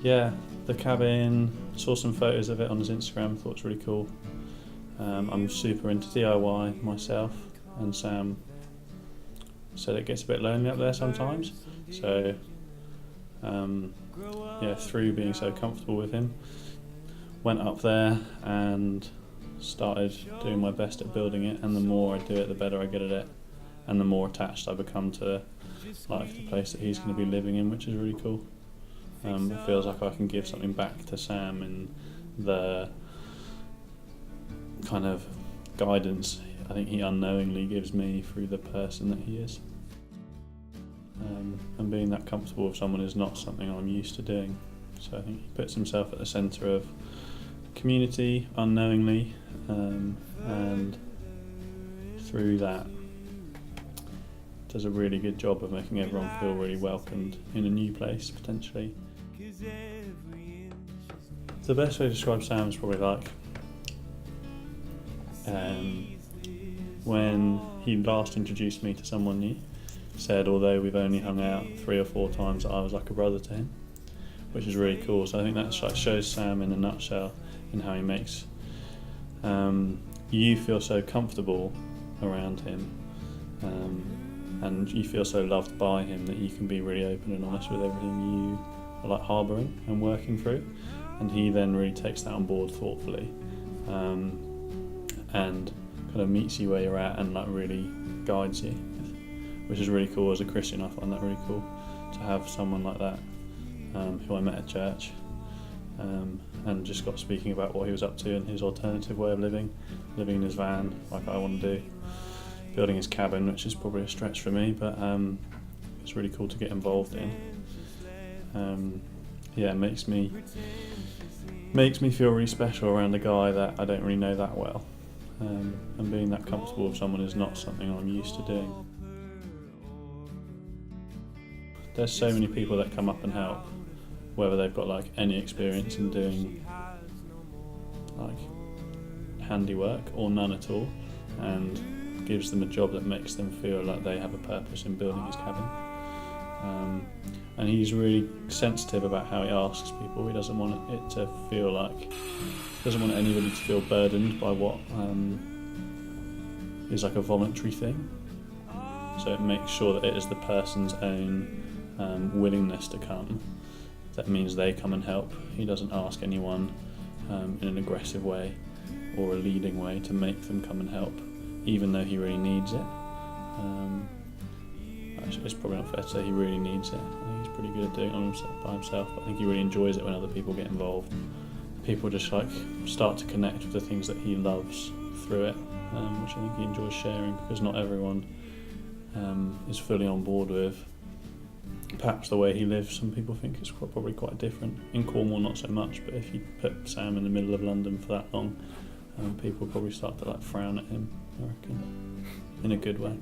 Yeah, the cabin, saw some photos of it on his Instagram, thought it's really cool. I'm super into DIY myself, and Sam said it gets a bit lonely up there sometimes. So, through being so comfortable with him, went up there and started doing my best at building it. And the more I do it, the better I get at it, and the more attached I become to the place that he's going to be living in, which is really cool. It feels like I can give something back to Sam in the kind of guidance I think he unknowingly gives me through the person that he is. And being that comfortable with someone is not something I'm used to doing. So I think he puts himself at the centre of community unknowingly, and through that does a really good job of making everyone feel really welcomed in a new place, potentially. The best way to describe Sam is probably when he last introduced me to someone new, said although we've only hung out 3 or 4 times, I was like a brother to him, which is really cool. So I think that shows Sam in a nutshell in how he makes you feel so comfortable around him, and you feel so loved by him that you can be really open and honest with everything you are harbouring and working through, and he then really takes that on board thoughtfully, and kind of meets you where you're at and really guides you, which is really cool. As a Christian, I find that really cool to have someone like that, who I met at church, and just got speaking about what he was up to and his alternative way of living in his van like I want to do, building his cabin, which is probably a stretch for me, but it's really cool to get involved in. Makes me feel really special around a guy that I don't really know that well, and being that comfortable with someone is not something I'm used to doing. There's so many people that come up and help, whether they've got any experience in doing handiwork or none at all, and gives them a job that makes them feel like they have a purpose in building his cabin. And he's really sensitive about how he asks people. He doesn't want anybody to feel burdened by what is a voluntary thing. So it makes sure that it is the person's own willingness to come that means they come and help. He doesn't ask anyone in an aggressive way or a leading way to make them come and help, even though he really needs it. It's probably not fair to say he really needs it. I think he's pretty good at doing it by himself, but I think he really enjoys it when other people get involved. People just start to connect with the things that he loves through it, which I think he enjoys sharing, because not everyone is fully on board with perhaps the way he lives. Some people think it's probably quite different. In Cornwall, not so much, but if you put Sam in the middle of London for that long, people probably start to frown at him, I reckon, in a good way.